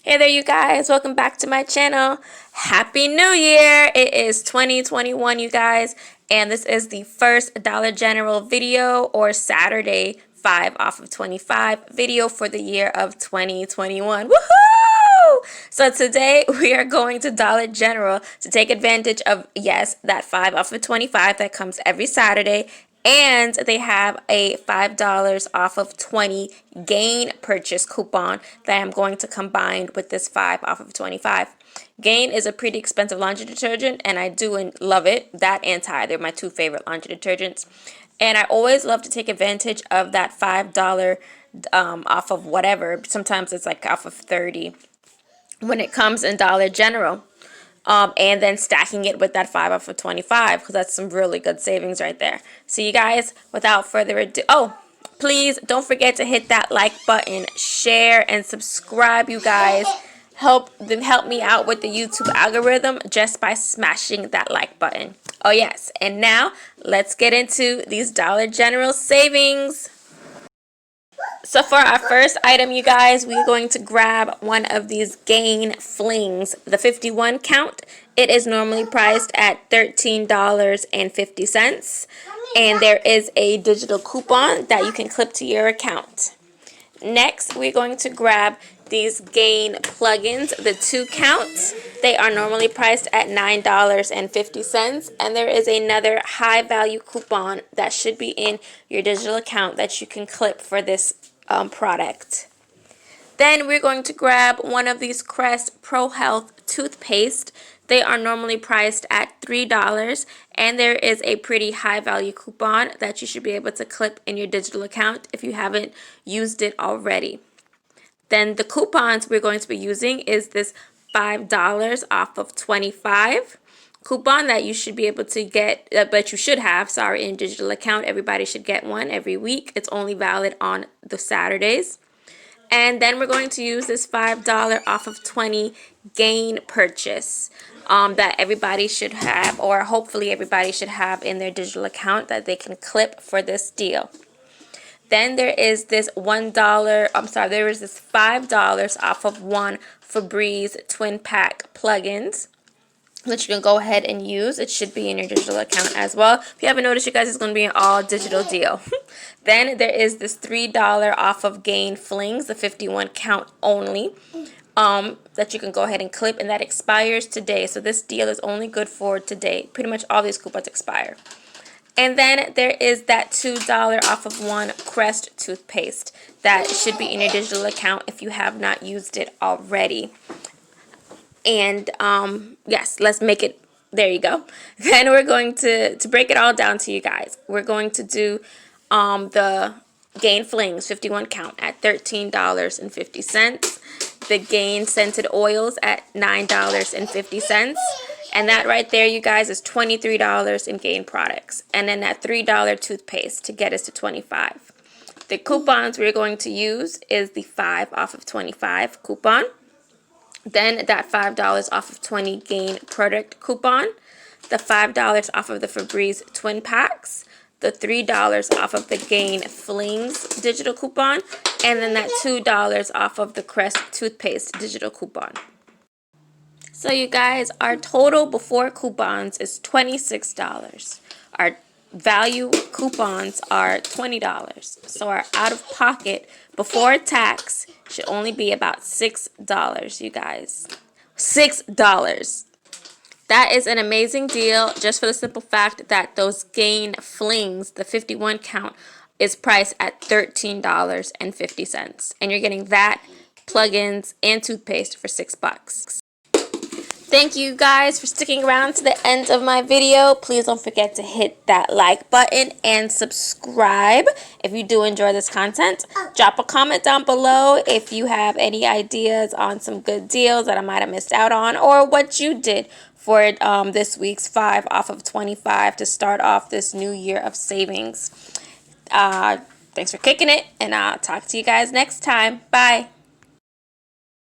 Hey there you guys, welcome back to my channel. Happy New Year! It is 2021 you guys, and this is the first Dollar General video or Saturday 5 off of 25 video for the year of 2021. Woohoo! So today we are going to Dollar General to take advantage of, yes, that 5 off of 25 that comes every Saturday. And they have a $5 off of 20 Gain purchase coupon that I'm going to combine with this 5 off of 25. Gain is a pretty expensive laundry detergent, and I do love it. That and Tide, they're my two favorite laundry detergents. And I always love to take advantage of that $5 off of whatever. Sometimes it's like off of 30 when it comes in Dollar General. And then stacking it with that 5 off of 25, because that's some really good savings right there. So you guys, without further ado, please don't forget to hit that like button, share, and subscribe, you guys. Help me out with the YouTube algorithm just by smashing that like button. Oh yes, and now let's get into these Dollar General savings. So for our first item, you guys, we're going to grab one of these Gain Flings, the 51 count. It is normally priced at $13.50, and there is a digital coupon that you can clip to your account. Next, we're going to grab these Gain plugins, the 2 count. They are normally priced at $9.50, and there is another high value coupon that should be in your digital account that you can clip for this product. Then we're going to grab one of these Crest Pro Health toothpaste. They are normally priced at $3, and there is a pretty high value coupon that you should be able to clip in your digital account if you haven't used it already. Then the coupons we're going to be using is this $5 off of 25 coupon that you should be able to get, but you should have, in digital account. Everybody should get one every week. It's only valid on the Saturdays. And then we're going to use this $5 off of 20 Gain purchase that everybody should have, or hopefully everybody should have in their digital account that they can clip for this deal. Then there is this there is this $5 off of one Febreze twin pack plugins, which you can go ahead and use. It should be in your digital account as well. If you haven't noticed, you guys, it's going to be an all digital deal. Then there is this $3 off of Gain Flings, the 51 count only, that you can go ahead and clip, and that expires today. So this deal is only good for today. Pretty much all these coupons expire. And then there is that $2 off of one Crest toothpaste that should be in your digital account if you have not used it already. And yes, let's make it, there you go. Then we're going to break it all down to you guys. We're going to do the Gain Flings 51 count at $13.50. The Gain scented oils at $9.50. And that right there, you guys, is $23 in Gain products. And then that $3 toothpaste to get us to $25. The coupons we're going to use is the 5 off of 25 coupon. Then that $5 off of 20 Gain product coupon. The $5 off of the Febreze twin packs. The $3 off of the Gain Flings digital coupon. And then that $2 off of the Crest toothpaste digital coupon. So you guys, our total before coupons is $26. Our value coupons are $20. So our out of pocket before tax should only be about $6, you guys. $6. That is an amazing deal, just for the simple fact that those Gain Flings, the 51 count, is priced at $13.50. And you're getting that, plugins, and toothpaste for $6. Thank you guys for sticking around to the end of my video. Please don't forget to hit that like button and subscribe if you do enjoy this content. Drop a comment down below if you have any ideas on some good deals that I might have missed out on, or what you did for this week's 5 off of 25 to start off this new year of savings. Thanks for kicking it, and I'll talk to you guys next time. Bye.